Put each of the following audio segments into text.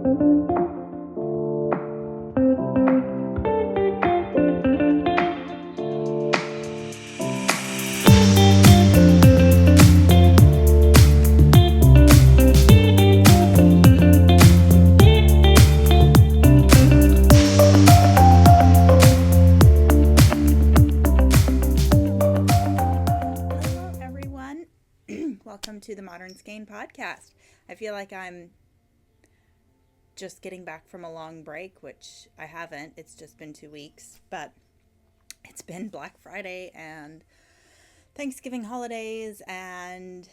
To the Modern Skein podcast. I feel like I'm just getting back from a long break, which I haven't. It's just been 2 weeks, but it's been Black Friday and Thanksgiving holidays and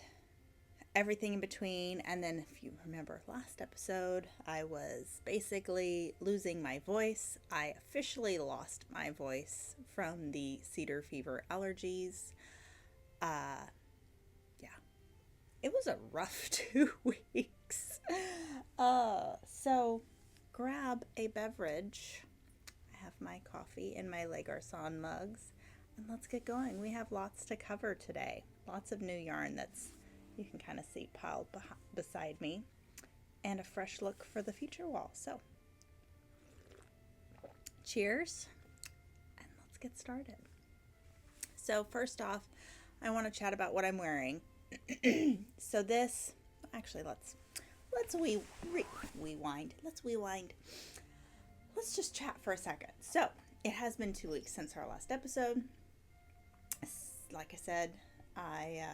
everything in between. And then if you remember last episode, I was basically losing my voice. I officially lost my voice from the cedar fever allergies. It was a rough 2 weeks. So grab a beverage. I have my coffee in my Les Garcons mugs, and let's get going. We have lots to cover today. Lots of new yarn that's you can kind of see piled beside me, and a fresh look for the future wall. So cheers, and let's get started. So first off, I want to chat about what I'm wearing. So this, actually, let's rewind. Let's just chat for a second. So it has been 2 weeks since our last episode. Like I said, I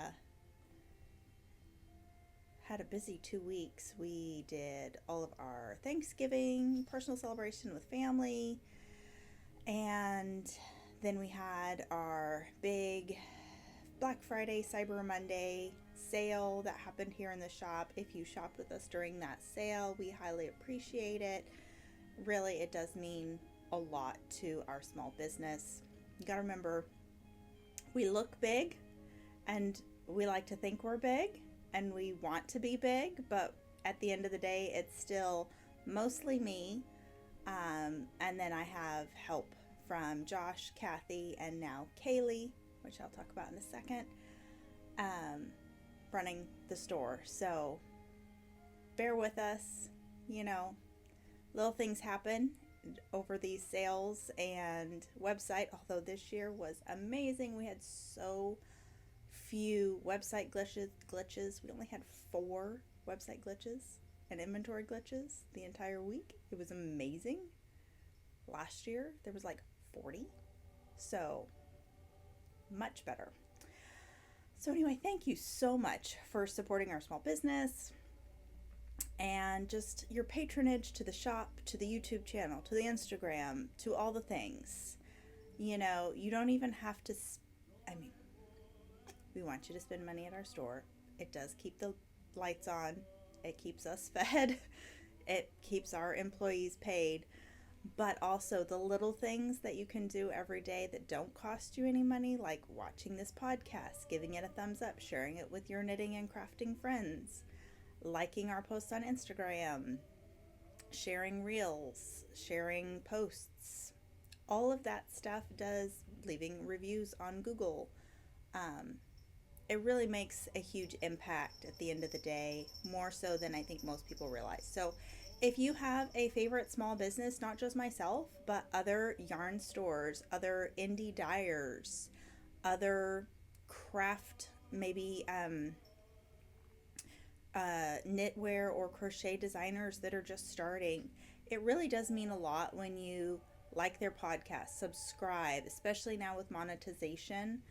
had a busy 2 weeks. We did all of our Thanksgiving personal celebration with family, and then we had our big Black Friday, Cyber Monday sale that happened here in the shop. If you shopped with us during that sale, we highly appreciate it. Really, it does mean a lot to our small business. You gotta remember, we look big and we like to think we're big and we want to be big, but at the end of the day, it's still mostly me. And then I have help from Josh, Kathy, and now Kaylee, which I'll talk about in a second, running the store. So bear with us, little things happen over these sales and website, although this year was amazing. We had so few website glitches. We only had 4 website glitches and inventory glitches the entire week. It was amazing. Last year there was like 40. So much better. So anyway, thank you so much for supporting our small business and just your patronage to the shop, to the YouTube channel, to the Instagram, to all the things. You don't even have to, we want you to spend money at our store. It does keep the lights on. It keeps us fed. It keeps our employees paid. But also the little things that you can do every day that don't cost you any money, like watching this podcast, giving it a thumbs up, sharing it with your knitting and crafting friends, liking our posts on Instagram, sharing reels, sharing posts. All of that stuff does, leaving reviews on Google. It really makes a huge impact at the end of the day, more so than I think most people realize. So if you have a favorite small business, not just myself, but other yarn stores, other indie dyers, other craft, maybe knitwear or crochet designers that are just starting, it really does mean a lot when you like their podcast, subscribe, especially now with monetization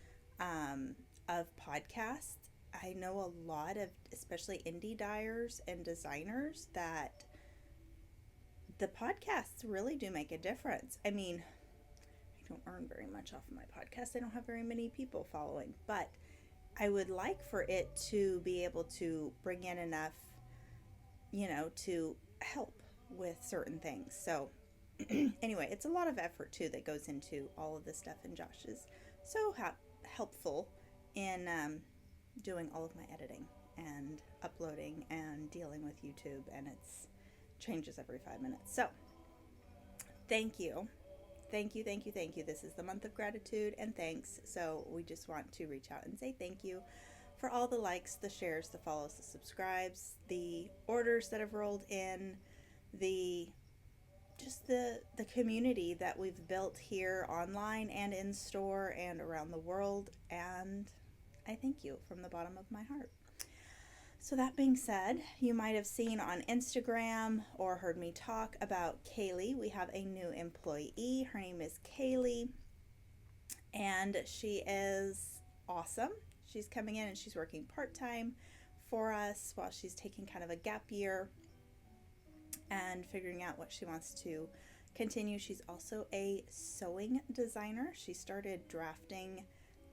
of podcasts. I know a lot of, especially indie dyers and designers, that the podcasts really do make a difference. I don't earn very much off of my podcast. I don't have very many people following, but I would like for it to be able to bring in enough, to help with certain things. So anyway, it's a lot of effort too that goes into all of this stuff, and Josh is so helpful in doing all of my editing and uploading and dealing with YouTube, and it's changes every 5 minutes. So thank you. This is the month of gratitude and thanks. So we just want to reach out and say thank you for all the likes, the shares, the follows, the subscribes, the orders that have rolled in, the just the community that we've built here online and in store and around the world, and I thank you from the bottom of my heart. So that being said, you might have seen on Instagram or heard me talk about Kaylee. We have a new employee. Her name is Kaylee, and she is awesome. She's coming in and she's working part-time for us while she's taking kind of a gap year and figuring out what she wants to continue. She's also a sewing designer. She started drafting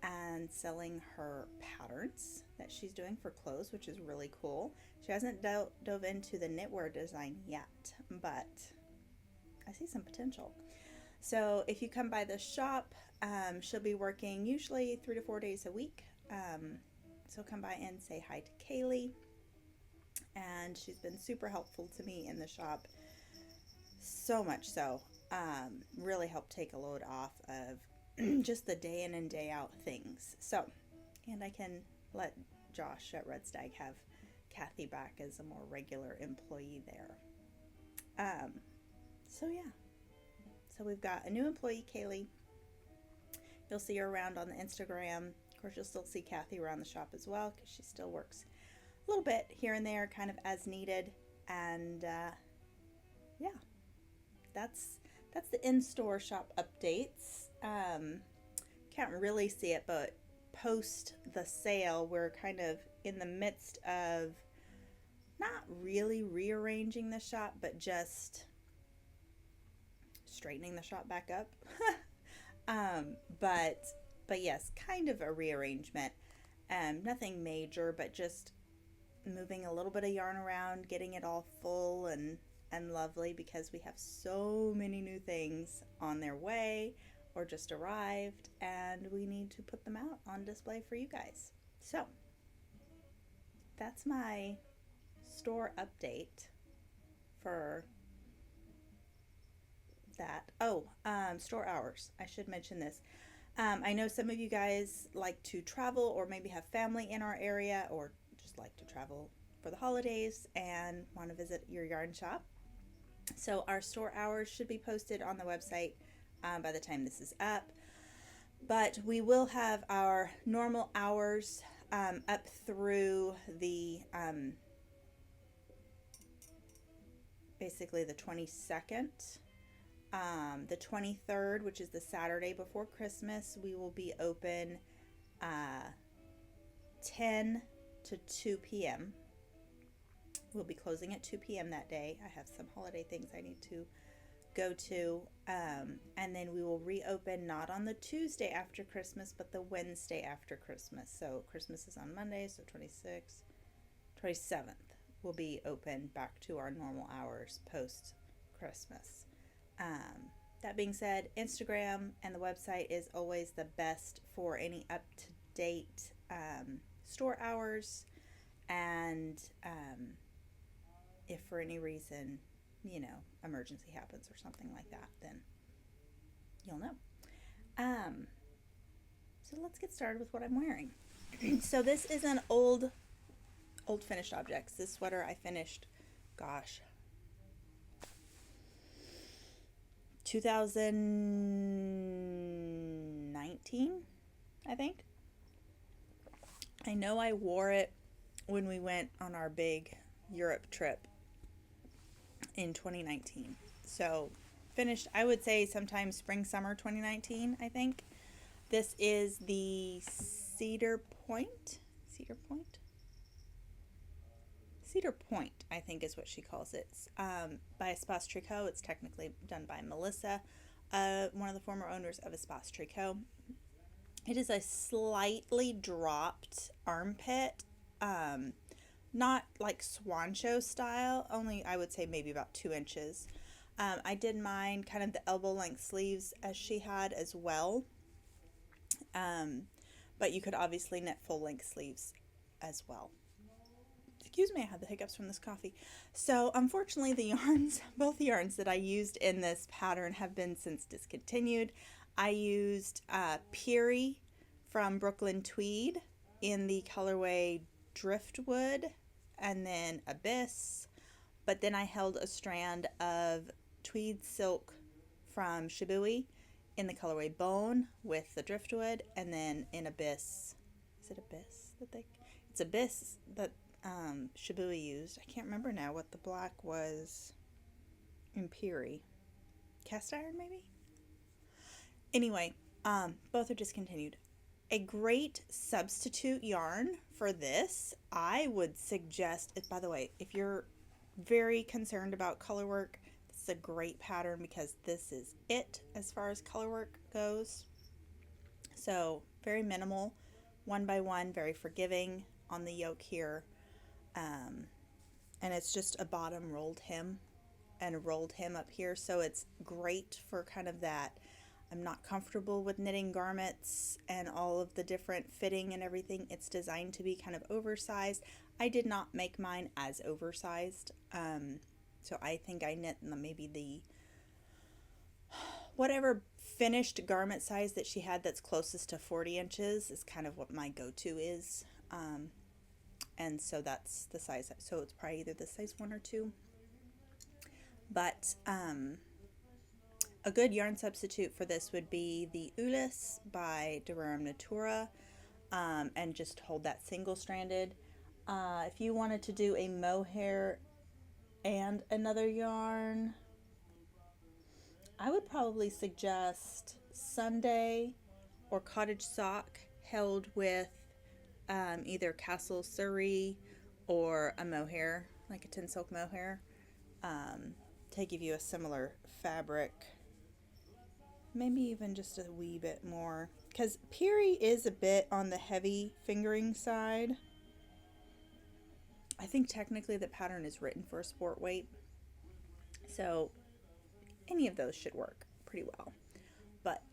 and selling her patterns that she's doing for clothes, which is really cool. She hasn't dove into the knitwear design yet, but I see some potential. So if you come by the shop, she'll be working usually 3 to 4 days a week. So come by and say hi to Kaylee. And she's been super helpful to me in the shop. So much so. Really helped take a load off of just the day in and day out things. So, and I can let Josh at Red Stag have Kathy back as a more regular employee there. So yeah. So we've got a new employee, Kaylee. You'll see her around on the Instagram. Of course, you'll still see Kathy around the shop as well because she still works a little bit here and there, kind of as needed. And yeah, that's the in-store shop updates. Can't really see it, but post the sale, we're kind of in the midst of not really rearranging the shop, but just straightening the shop back up. But yes, kind of a rearrangement. Nothing major, but just moving a little bit of yarn around, getting it all full and lovely, because we have so many new things on their way or just arrived, and we need to put them out on display for you guys. So that's my store update for that. Store hours. I should mention this. I know some of you guys like to travel or maybe have family in our area or just like to travel for the holidays and want to visit your yarn shop. So our store hours should be posted on the website by the time this is up. But we will have our normal hours up through the basically the 22nd. The 23rd, which is the Saturday before Christmas, we will be open 10 to 2 p.m. We'll be closing at 2 p.m. that day. I have some holiday things I need to go to. And then we will reopen not on the Tuesday after Christmas, but the Wednesday after Christmas. So Christmas is on Monday, so 26th, 27th will be open back to our normal hours post-Christmas. That being said, Instagram and the website is always the best for any up-to-date store hours, and if for any reason, emergency happens or something like that, then you'll know. So let's get started with what I'm wearing. So this is an old finished objects. This sweater I finished, 2019, I think. I know I wore it when we went on our big Europe trip in 2019. So finished, I would say sometime spring, summer 2019, I think. This is the Cedar Point, I think is what she calls it, by Espace Tricot. It's technically done by Melissa, one of the former owners of Espace Tricot. It is a slightly dropped armpit, not like swan show style, only I would say maybe about 2 inches. I did mine kind of the elbow length sleeves as she had as well, but you could obviously knit full length sleeves as well. Excuse me, I had the hiccups from this coffee. So unfortunately both the yarns that I used in this pattern have been since discontinued. I used Peerie from Brooklyn Tweed in the colorway Driftwood, and then Abyss But then I held a strand of tweed silk from Shibui in the colorway Bone with the driftwood, and then in Abyss. Is it Abyss that they? It's Abyss that Shibui used. I can't remember now what the black was in Peerie. Cast iron, maybe? Anyway, both are discontinued. A great substitute yarn for this, I would suggest, by the way, if you're very concerned about color work, this is a great pattern because this is it as far as color work goes. So very minimal, 1 by 1, very forgiving on the yoke here. And it's just a bottom rolled hem and a rolled hem up here. So it's great for kind of that, I'm not comfortable with knitting garments and all of the different fitting and everything. It's designed to be kind of oversized. I did not make mine as oversized. So I think I knit maybe the whatever finished garment size that she had that's closest to 40 inches is kind of what my go-to is. And so that's the size. So it's probably either the size 1 or 2. But a good yarn substitute for this would be the Ulyss by Durham Natura, and just hold that single-stranded. If you wanted to do a mohair and another yarn, I would probably suggest Sunday or Cottage Sock held with either Castle Surrey or a mohair, like a tin silk mohair, to give you a similar fabric. Maybe even just a wee bit more, because Peerie is a bit on the heavy fingering side. I think technically the pattern is written for a sport weight, so any of those should work pretty well. But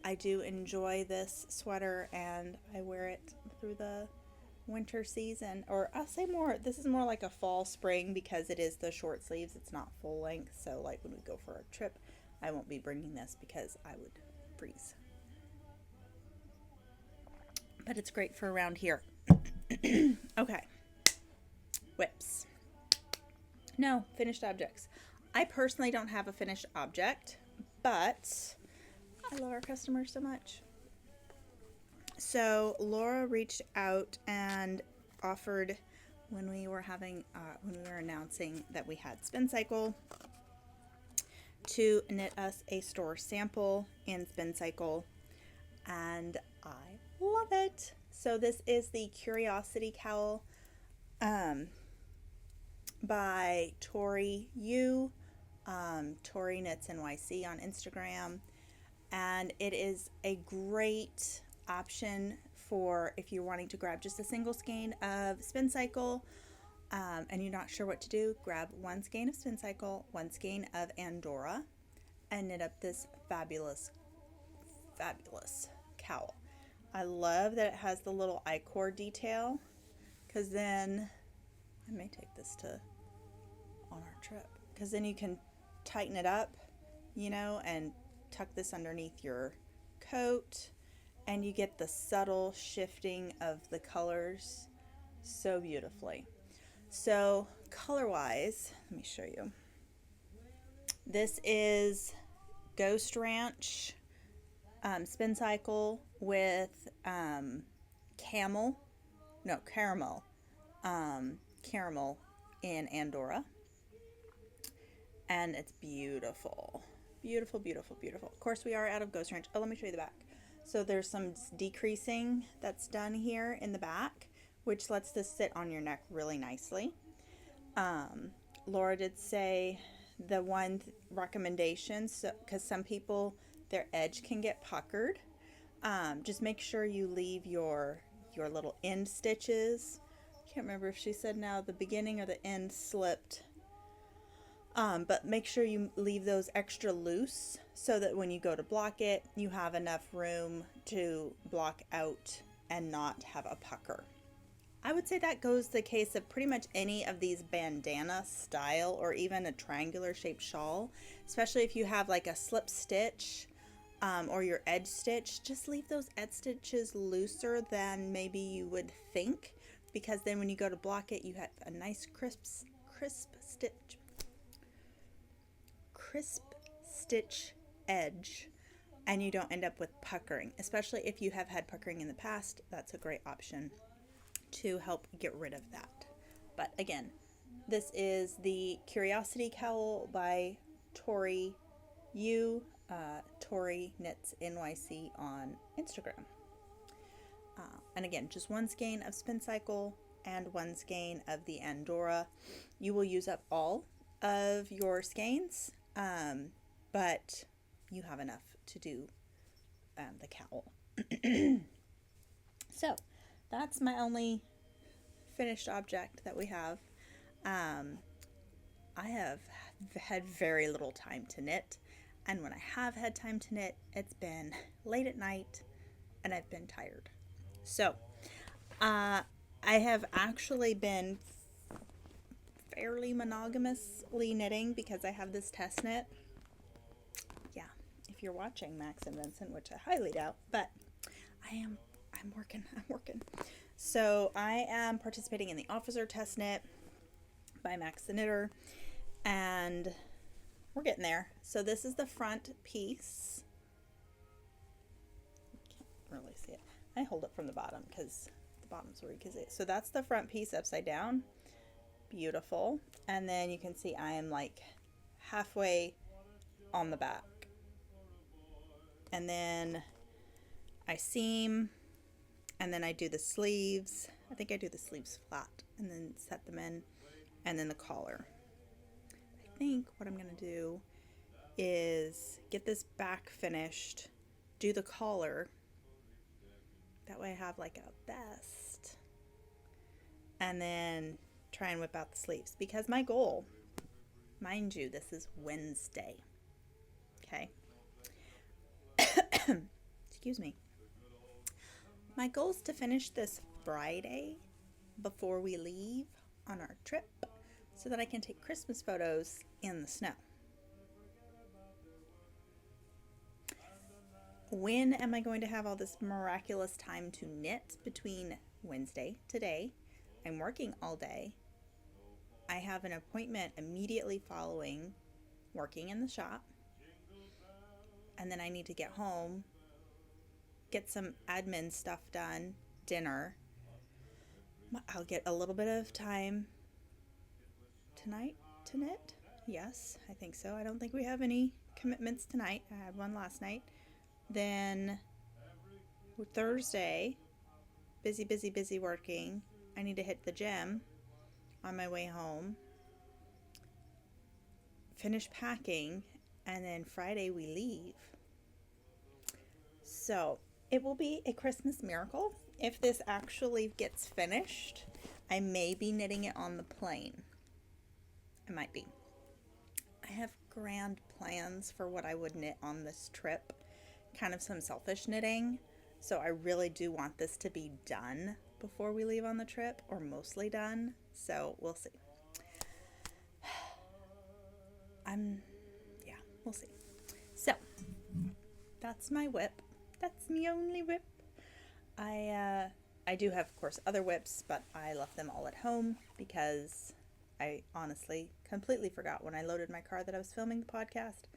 I do enjoy this sweater, and I wear it through the winter season, or I'll say more, this is more like a fall spring because it is the short sleeves, it's not full length. So like when we go for a trip, I won't be bringing this because I would freeze. But it's great for around here. Okay. Whips. No, finished objects. I personally don't have a finished object, but I love our customers so much. So Laura reached out and offered when we were announcing that we had Spincycle to knit us a store sample in Spincycle, and I love it. So this is the Curiosity Cowl by Tori Tori Knits NYC on Instagram, and it is a great option for if you're wanting to grab just a single skein of Spincycle and you're not sure what to do. Grab 1 skein of Spincycle, 1 skein of Andorra, and knit up this fabulous cowl. I love that it has the little I-cord detail, because then I may take this on our trip, because then you can tighten it up, and tuck this underneath your coat, and you get the subtle shifting of the colors so beautifully. So color wise, let me show you. This is Ghost Ranch Spincycle with caramel in Andorra, and it's beautiful. Of course, we are out of Ghost Ranch. Oh, let me show you the back. So there's some decreasing that's done here in the back, which lets this sit on your neck really nicely. Laura did say the one recommendation, because some people, their edge can get puckered, just make sure you leave your little end stitches. Can't remember if she said now the beginning or the end slipped, but make sure you leave those extra loose so that when you go to block it, you have enough room to block out and not have a pucker. I would say that goes the case of pretty much any of these bandana style or even a triangular shaped shawl, especially if you have like a slip stitch or your edge stitch. Just leave those edge stitches looser than maybe you would think, because then when you go to block it, you have a nice crisp crisp stitch edge, and you don't end up with puckering. Especially if you have had puckering in the past, that's a great option to help get rid of that. But again, this is the Curiosity Cowl by Tori. Tori Knits NYC on Instagram. And again, just one skein of Spincycle and one skein of the Andorra. You will use up all of your skeins, but you have enough to do the cowl. So that's my only finished object that we have. I have had very little time to knit, and when I have had time to knit, it's been late at night and I've been tired. So I have actually been fairly monogamously knitting because I have this test knit. Yeah, if you're watching Max and Vincent, which I highly doubt, but I'm working. So I am participating in the Officer Test Knit by Max the Knitter, and we're getting there. So this is the front piece. Can't really see it. I hold it from the bottom because the bottom's where you can see it. So that's the front piece upside down. Beautiful. And then you can see I am like halfway on the back. And then I seam, and then I do the sleeves. I think I do the sleeves flat and then set them in, and then the collar. I think what I'm going to do is get this back finished, do the collar. That way I have like a vest, and then try and whip out the sleeves, because my goal, mind you, this is Wednesday. Okay. Excuse me. My goal is to finish this Friday before we leave on our trip so that I can take Christmas photos in the snow. When am I going to have all this miraculous time to knit between Wednesday, today? I'm working all day. I have an appointment immediately following working in the shop. And then I need to get home, get some admin stuff done, dinner. I'll get a little bit of time tonight to knit. Yes, I think so. I don't think we have any commitments tonight. I had one last night. Then Thursday, busy working. I need to hit the gym on my way home, finish packing, and then Friday we leave. So it will be a Christmas miracle if this actually gets finished. I may be knitting it on the plane. I might be. I have grand plans for what I would knit on this trip. Kind of some selfish knitting. So I really do want this to be done before we leave on the trip, or mostly done. So we'll see. We'll see. So that's my whip. That's my only whip. I do have, of course, other whips, but I left them all at home because I honestly completely forgot when I loaded my car that I was filming the podcast.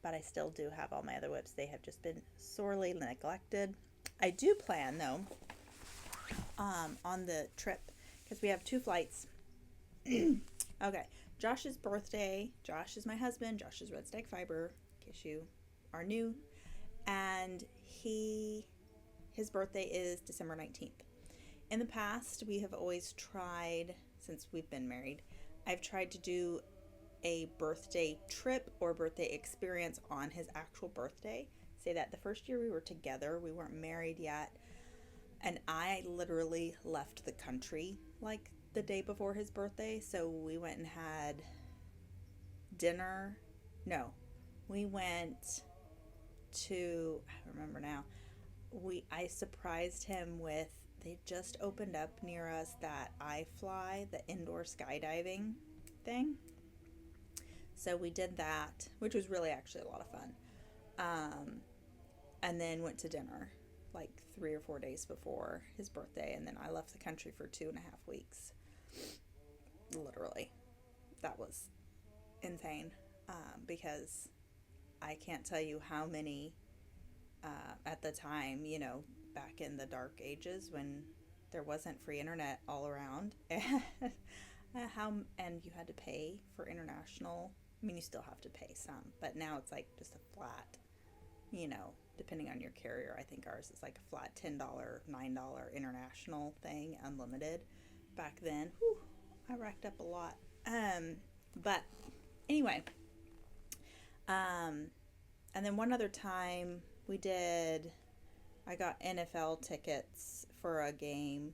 But I still do have all my other whips. They have just been sorely neglected. I do plan, though, on the trip, because we have 2 flights. Okay, Josh's birthday. Josh is my husband. Josh is Red Stag Fiber, in case you are new. And his birthday is December 19th. In the past, we have always tried, since we've been married, I've tried to do a birthday trip or birthday experience on his actual birthday. Say that the first year we were together, we weren't married yet, and I literally left the country like the day before his birthday. So we went and had dinner. No, we went to, I remember now, I surprised him with, they just opened up near us that iFly, the indoor skydiving thing. So we did that, which was really actually a lot of fun. And then went to dinner like 3 or 4 days before his birthday. And then I left the country for 2.5 weeks. literally. That was insane, because I can't tell you how many, at the time, back in the dark ages when there wasn't free internet all around, and you had to pay for international. I mean, you still have to pay some, but now it's like just a flat, depending on your carrier. I think ours is like a flat $10, $9 international thing, unlimited. Back then, whew, I racked up a lot. But anyway, and then one other time I got NFL tickets for a game,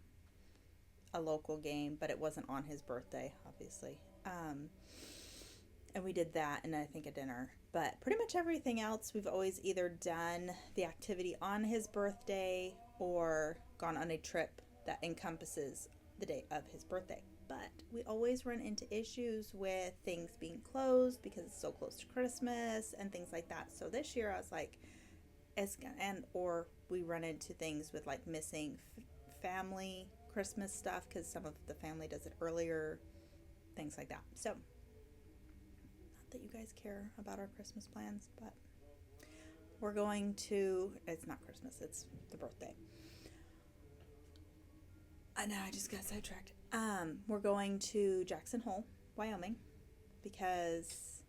a local game, but it wasn't on his birthday, obviously. And we did that, and I think a dinner. But pretty much everything else, we've always either done the activity on his birthday or gone on a trip that encompasses the day of his birthday. But we always run into issues with things being closed because it's so close to Christmas and things like that. So this year I was like, or we run into things with like missing family Christmas stuff because some of the family does it earlier, things like that. So, not that you guys care about our Christmas plans, but we're going to, it's not Christmas, it's the birthday. I know, I just got sidetracked. We're going to Jackson Hole, Wyoming, because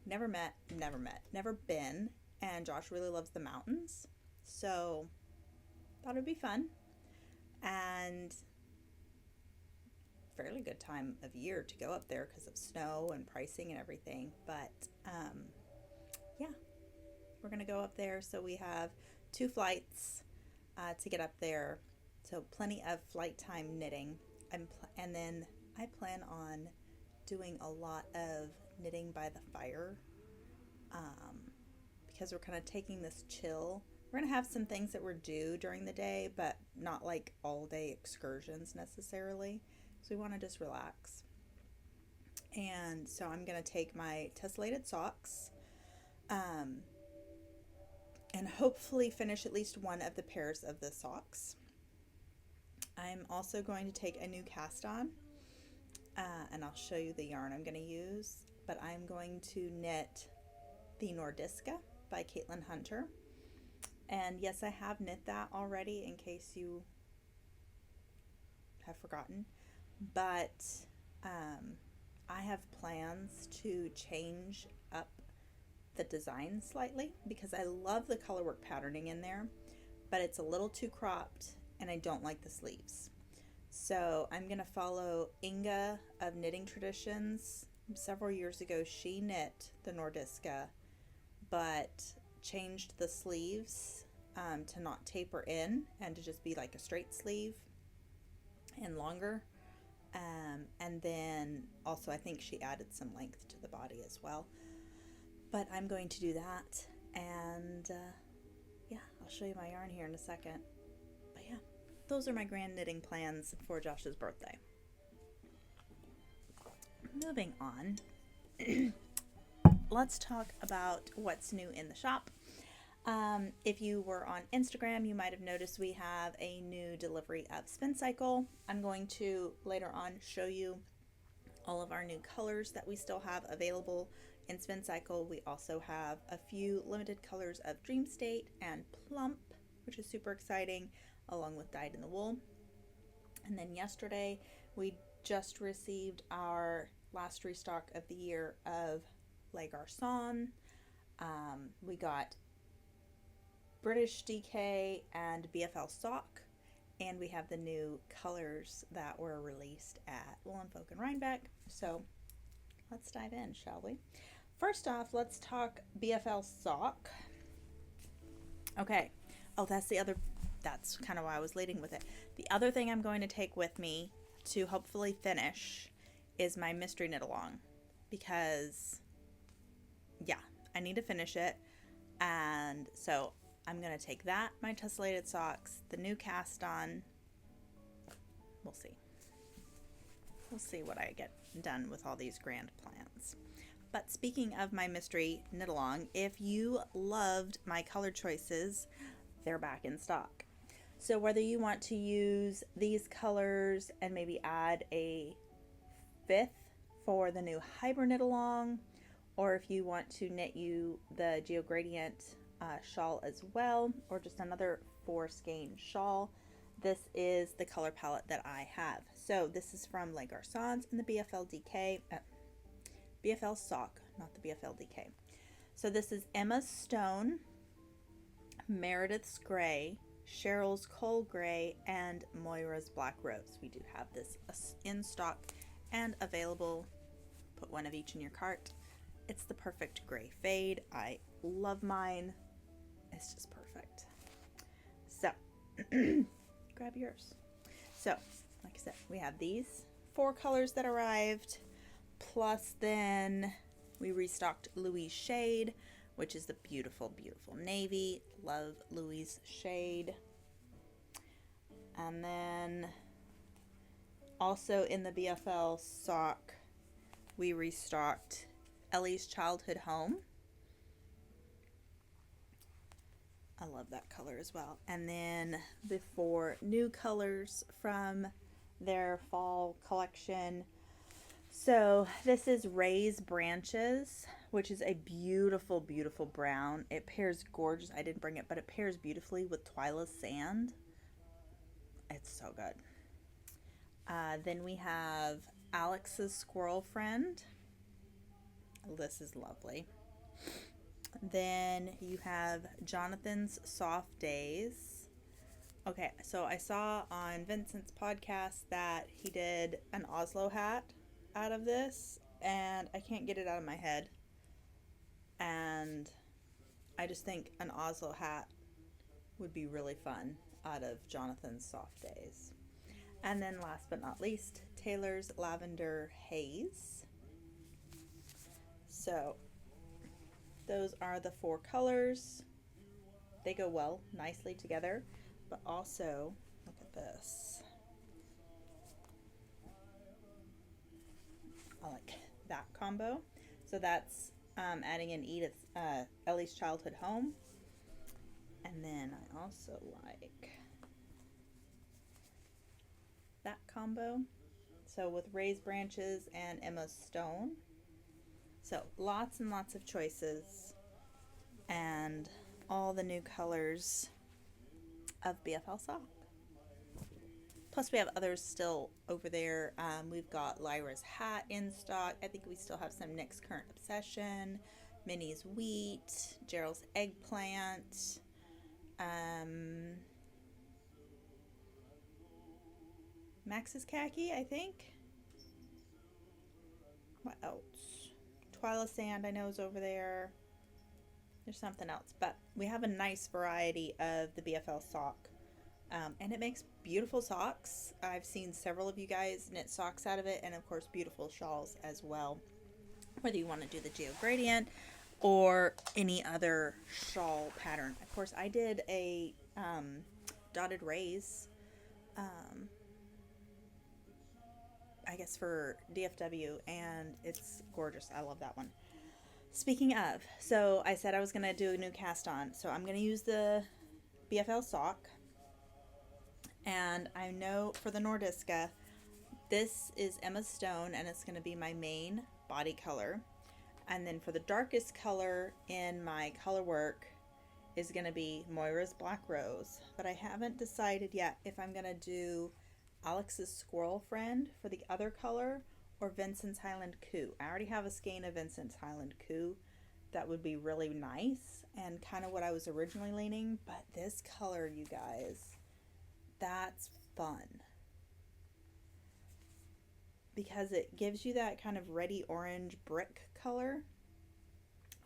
never been, and Josh really loves the mountains, so thought it'd be fun, and fairly good time of year to go up there because of snow and pricing and everything, but yeah, we're gonna go up there. So we have 2 flights to get up there, so plenty of flight time knitting, and then I plan on doing a lot of knitting by the fire, because we're kind of taking this chill. We're going to have some things that we're due during the day, but not like all day excursions necessarily. So we want to just relax. And so I'm going to take my tessellated socks, and hopefully finish at least one of the pairs of the socks. I'm also going to take a new cast on, and I'll show you the yarn I'm going to use, but I'm going to knit the Nordiska by Caitlin Hunter. And yes, I have knit that already in case you have forgotten, but I have plans to change up the design slightly because I love the colorwork patterning in there, but it's a little too cropped and I don't like the sleeves. So I'm going to follow Inga of Knitting Traditions. Several years ago, she knit the Nordiska, but changed the sleeves to not taper in and to just be like a straight sleeve and longer. And then also I think she added some length to the body as well. But I'm going to do that, and yeah, I'll show you my yarn here in a second. But yeah, those are my grand knitting plans for Josh's birthday. Moving on, let's talk about what's new in the shop. If you were on Instagram, you might have noticed we have a new delivery of Spincycle. I'm going to later on show you all of our new colors that we still have available in Spincycle. We also have a few limited colors of Dream State and Plump, which is super exciting, along with Dyed in the Wool. And then yesterday, we just received our last restock of the year of Les Garcons. We got British DK and BFL Sock, and we have the new colors that were released at Wool & Folk and Rhinebeck. So let's dive in, shall we? First off, let's talk BFL Sock. Okay. Oh, that's kind of why I was leading with it. The other thing I'm going to take with me to hopefully finish is my mystery knit along, because yeah, I need to finish it. And so I'm going to take that, my tessellated socks, the new cast on. We'll see. We'll see what I get done with all these grand plans. But speaking of my mystery knit along, if you loved my color choices, they're back in stock. So whether you want to use these colors and maybe add a 5th for the new Hyper Knit Along, or if you want to knit you the Geo Gradient shawl as well, or just another 4 skein shawl, this is the color palette that I have. So this is from Les Garcons in the BFL Sock, not the BFL DK. So this is Emma's Stone, Meredith's Gray, Cheryl's Coal Gray, and Moira's Black Rose. We do have this in stock and available. Put one of each in your cart. It's the perfect gray fade. I love mine. It's just perfect. So grab yours. So like I said, we have these 4 colors that arrived, plus then we restocked Louise Shade, which is the beautiful, beautiful navy. Love Louise Shade. And then also in the BFL Sock, we restocked Ellie's Childhood Home. I love that color as well. And then the 4 new colors from their fall collection. So this is Ray's Branches, which is a beautiful, beautiful brown. It pairs gorgeous. I didn't bring it, but it pairs beautifully with Twyla's Sand. It's so good. Then we have Alex's Squirrel Friend. This is lovely. Then you have Jonathan's Soft Days. Okay, so I saw on Vincent's podcast that he did an Oslo hat out of this, and I can't get it out of my head. And I just think an Oslo hat would be really fun out of Jonathan's Soft Days. And then last but not least, Taylor's Lavender Haze. So those are the 4 colors. They go well, nicely together, but also, look at this. I like that combo. So that's adding in Edith, Ellie's Childhood Home. And then I also like that combo. So with Ray's Branches and Emma's Stone. So lots and lots of choices and all the new colors of BFL Sock. Plus we have others still over there. We've got Lyra's hat in stock. I think we still have some Nick's Current Obsession, Minnie's Wheat, Gerald's Eggplant, Max's Khaki, I think. What else? Twyla Sand I know is over there. There's something else, but we have a nice variety of the BFL Sock. And it makes beautiful socks. I've seen several of you guys knit socks out of it, and of course beautiful shawls as well. Whether you want to do the Geo Gradient or any other shawl pattern. Of course, I did a dotted rays, I guess for DFW, and it's gorgeous. I love that one. Speaking of, so I said I was going to do a new cast on, so I'm going to use the BFL Sock. And I know for the Nordiska, this is Emma's Stone, and it's going to be my main body color. And then for the darkest color in my color work is going to be Moira's Black Rose. But I haven't decided yet if I'm going to do Alex's Squirrel Friend for the other color or Vincent's Highland Coup. I already have a skein of Vincent's Highland Coup. That would be really nice and kind of what I was originally leaning. But this color, you guys, that's fun. Because it gives you that kind of reddy orange brick color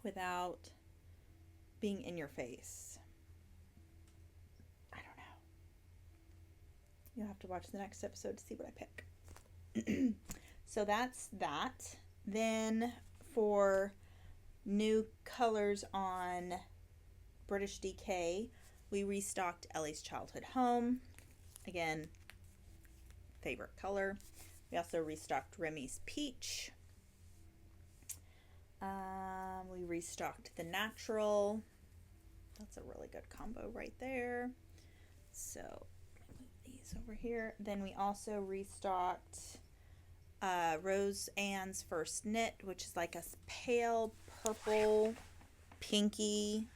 without being in your face. I don't know. You'll have to watch the next episode to see what I pick. So that's that. Then for new colors on British DK, we restocked Ellie's Childhood Home. Again, favorite color. We also restocked Remy's Peach. We restocked the Natural. That's a really good combo right there. So move these over here. Then we also restocked Rose Ann's First Knit, which is like a pale purple, pinky,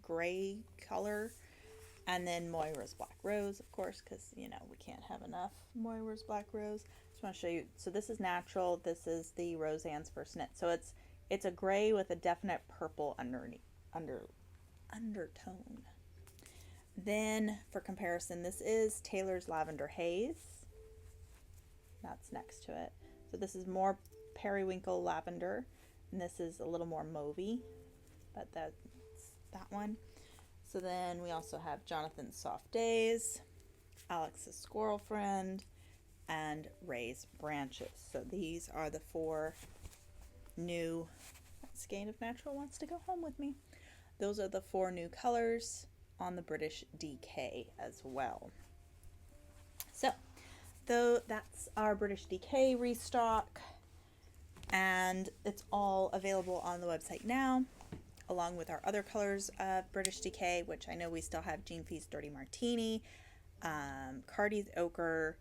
gray color. And then Moira's Black Rose, of course, because, you know, we can't have enough Moira's Black Rose. Just want to show you. So this is natural. This is the Rose Ann's First Knit. So it's a gray with a definite purple undertone. Then, for comparison, this is Taylor's Lavender Haze. That's next to it. So this is more periwinkle lavender, and this is a little more mauvey, but that's that one. So then we also have Jonathan's Soft Days, Alex's Squirrel Friend, and Ray's Branches. So these are the 4 new Skein of Natural wants to go home with me. Those are the 4 new colors on the British DK as well. So though that's our British DK restock, and it's all available on the website now, along with our other colors of British DK, which I know we still have Jean Fee's Dirty Martini, Cardi's Ochre.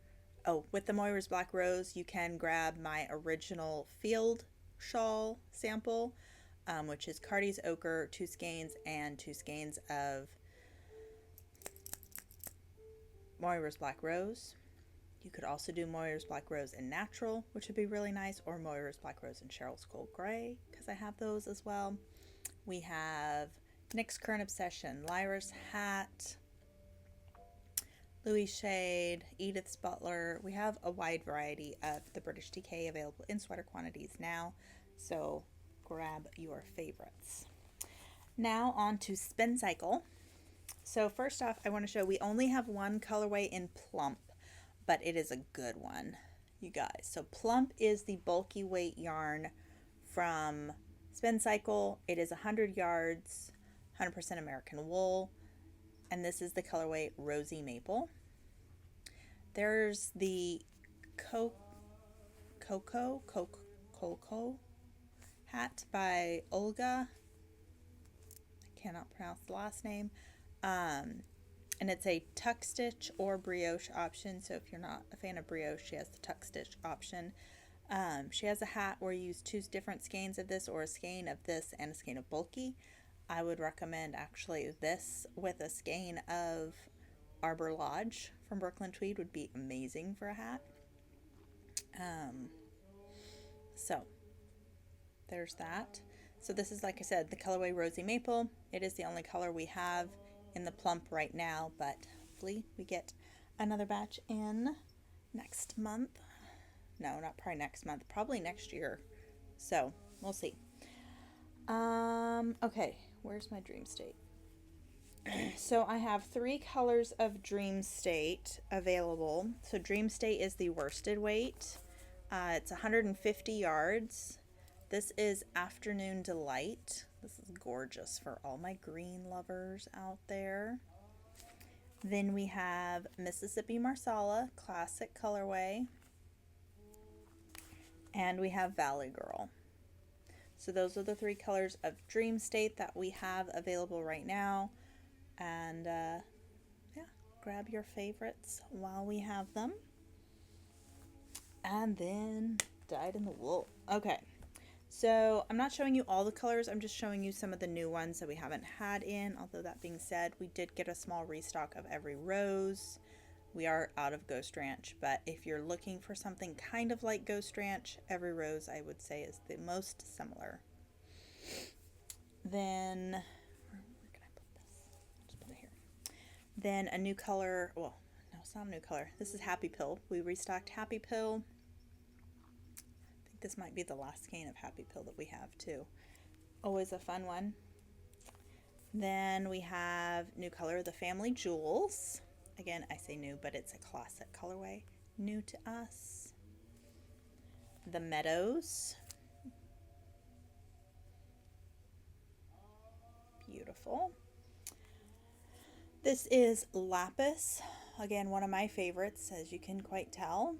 Oh, with the Moira's Black Rose, you can grab my original field shawl sample, which is Cardi's Ochre, 2 skeins, and 2 skeins of Moira's Black Rose. You could also do Moira's Black Rose in Natural, which would be really nice, or Moira's Black Rose in Cheryl's Gold Gray, because I have those as well. We have Nick's Current Obsession, Lyra's Hat, Louis Shade, Edith's Butler. We have a wide variety of the British DK available in sweater quantities now, so grab your favorites. Now on to Spincycle. So first off, I want to show we only have one colorway in Plump, but it is a good one, you guys. So Plump is the bulky weight yarn from Spincycle. It is 100 yards, 100% American wool, and this is the colorway Rosy Maple. There's the Coco hat by Olga. I cannot pronounce the last name. And it's a tuck stitch or brioche option. So if you're not a fan of brioche, she has the tuck stitch option. She has a hat where you use 2 different skeins of this, or a skein of this and a skein of bulky. I would recommend actually this with a skein of Arbor Lodge from Brooklyn Tweed would be amazing for a hat. So there's that. So this is, like I said, the colorway Rosy Maple. It is the only color we have in the Plump right now, but hopefully we get another batch in next month. No, not probably next month, probably next year. So we'll see. Okay, where's my Dream State? So I have 3 colors of Dream State available. So Dream State is the worsted weight. It's 150 yards. This is Afternoon Delight. This is gorgeous for all my green lovers out there. Then we have Mississippi Marsala, classic colorway. And we have Valley Girl. So those are the 3 colors of Dream State that we have available right now. And yeah, grab your favorites while we have them. And then Dyed in the Wool. Okay, so I'm not showing you all the colors. I'm just showing you some of the new ones that we haven't had in. Although that being said, we did get a small restock of Every Rose. We are out of Ghost Ranch, but if you're looking for something kind of like Ghost Ranch, Every Rose I would say is the most similar. Then, where can I put this? Just put it here. Then a new color, well, no, it's not a new color. This is Happy Pill. We restocked Happy Pill. I think this might be the last skein of Happy Pill that we have too. Always a fun one. Then we have new color, the Family Jewels. Again, I say new, but it's a classic colorway. New to us. The Meadows. Beautiful. This is Lapis. Again, one of my favorites, as you can quite tell.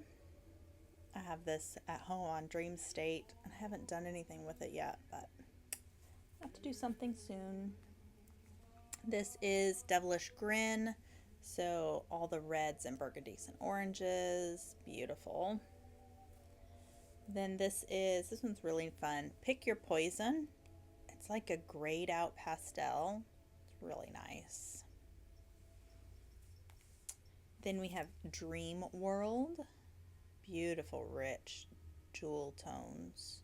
I have this at home on Dream State, and I haven't done anything with it yet, but I'll have to do something soon. This is Devilish Grin. So all the reds and burgundies and oranges, beautiful. Then this one's really fun. Pick Your Poison. It's like a grayed out pastel. It's really nice. Then we have Dream World. Beautiful, rich jewel tones.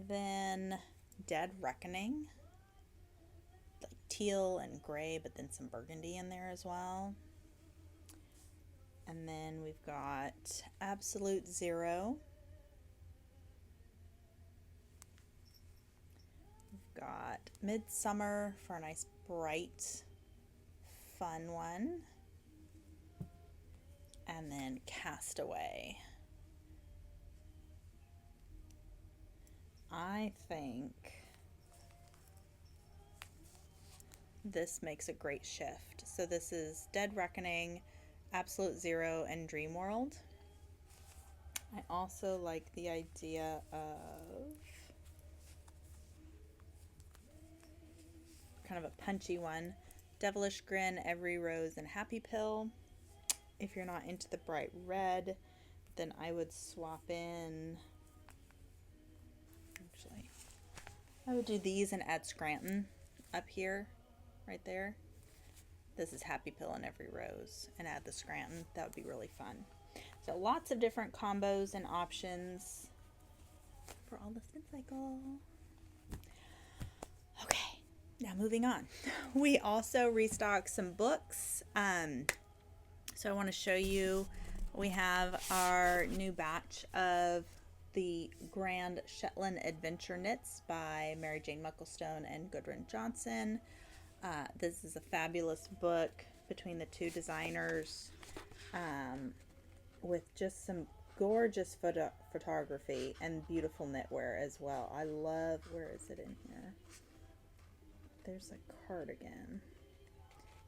Then Dead Reckoning. Like teal and gray, but then some burgundy in there as well. And then we've got Absolute Zero. We've got Midsummer for a nice bright, fun one. And then Castaway. I think this makes a great shift. So this is Dead Reckoning, Absolute Zero, and Dream World. I also like the idea of kind of a punchy one. Devilish Grin, Every Rose, and Happy Pill. If you're not into the bright red, then I would swap in, actually, I would do these and add Scranton up here, right there. This is Happy Pill and Every Rose, and add the Scranton. That would be really fun. So lots of different combos and options for all the Spincycle. Okay, now moving on. We also restocked some books. So I want to show you, we have our new batch of the Grand Shetland Adventure Knits by Mary Jane Mucklestone and Gudrun Johnson. This is a fabulous book between the two designers, with just some gorgeous photography and beautiful knitwear as well. I love, where is it in here? There's a cardigan.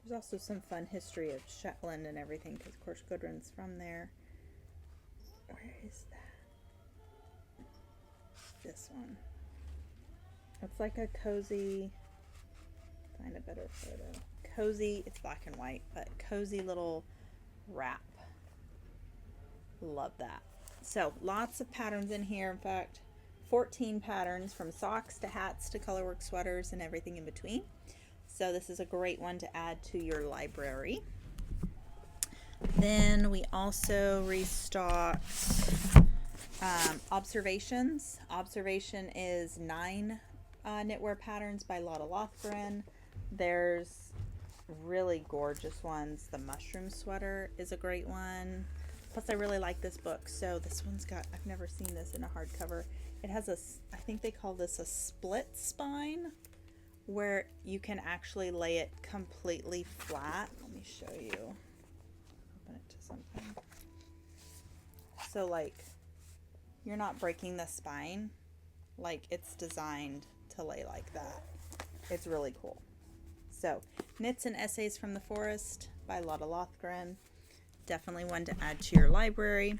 There's also some fun history of Shetland and everything, because of course Gudrun's from there. Where is that? This one. It's like a cozy, find a better photo. Cozy, it's black and white, but cozy little wrap. Love that. So lots of patterns in here. In fact, 14 patterns, from socks to hats to colorwork sweaters and everything in between. So this is a great one to add to your library. Then we also restocked Observations. Observation is 9 knitwear patterns by Lotta Lothgren. There's really gorgeous ones. The mushroom sweater is a great one. Plus I really like this book. So this one's got, I've never seen this in a hardcover. It has a, I think they call this a split spine, where you can actually lay it completely flat. Let me show you. Open it to something. So like, you're not breaking the spine. Like, it's designed to lay like that. It's really cool. So, Knits and Essays from the Forest by Lotta Lothgren. Definitely one to add to your library. And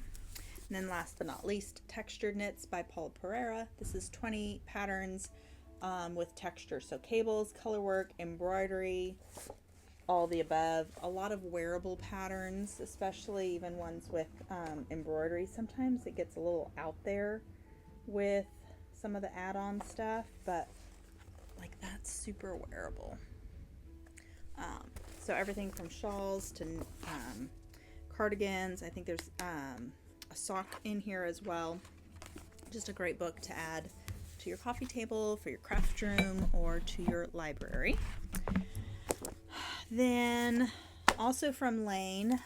then last but not least, Textured Knits by Paul Pereira. This is 20 patterns with texture. So cables, colorwork, embroidery, all the above. A lot of wearable patterns, especially even ones with embroidery. Sometimes it gets a little out there with some of the add-on stuff, but like that's super wearable. So everything from shawls to cardigans. I think there's a sock in here as well. Just a great book to add to your coffee table, for your craft room, or to your library. Then also from Lane,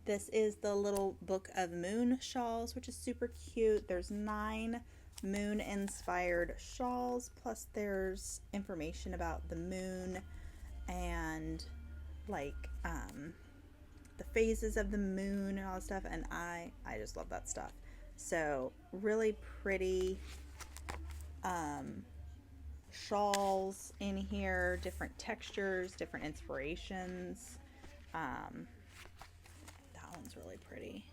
this is the little book of moon shawls, which is super cute. There's 9 moon inspired shawls, plus there's information about the moon and like the phases of the moon and all that stuff, and I just love that stuff. So really pretty shawls in here, different textures, different inspirations. That one's really pretty.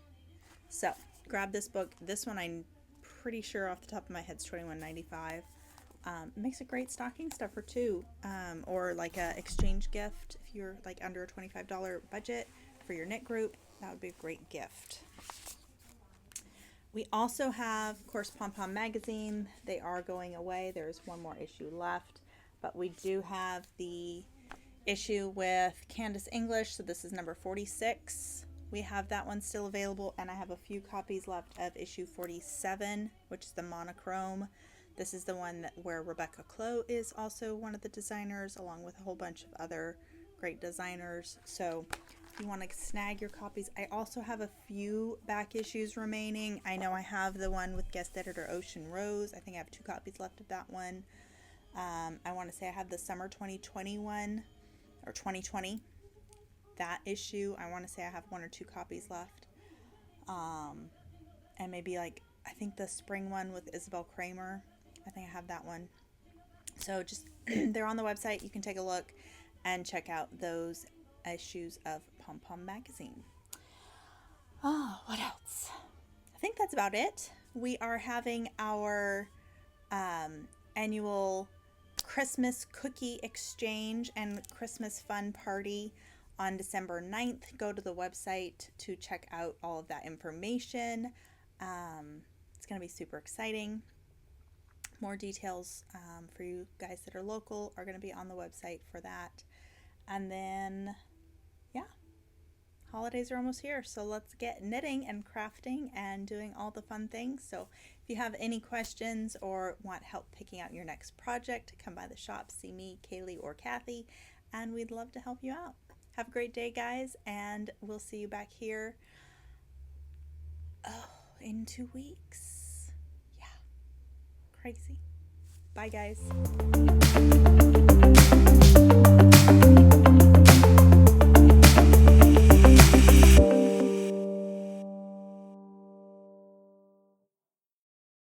So grab this book. This one I'm pretty sure off the top of my head is $21.95. Makes a great stocking stuffer too, or like a exchange gift if you're like under a $25 budget for your knit group. That would be a great gift. We also have, of course, Pom Pom Magazine. They are going away. There's one more issue left, but we do have the issue with Candace English. So this is number 46. We have that one still available, and I have a few copies left of issue 47, which is the monochrome. This is the one where Rebecca Clow is also one of the designers, along with a whole bunch of other great designers. So if you want to snag your copies, I also have a few back issues remaining. I know I have the one with guest editor Ocean Rose. I think I have 2 copies left of that one. I want to say I have the summer 2021 or 2020. That issue, I want to say I have 1 or 2 copies left. And maybe I think the spring one with Isabel Kramer. I think I have that one. So just, they're on the website. You can take a look and check out those issues of Pom Pom Magazine. Oh, what else? I think that's about it. We are having our annual Christmas cookie exchange and Christmas fun party on December 9th. Go to the website to check out all of that information. It's going to be super exciting. More details for you guys that are local are going to be on the website for that. And then, yeah, holidays are almost here. So let's get knitting and crafting and doing all the fun things. So if you have any questions or want help picking out your next project, come by the shop, see me, Kaylee, or Kathy, and we'd love to help you out. Have a great day, guys, and we'll see you back here in 2 weeks. Yeah, crazy. Bye, guys.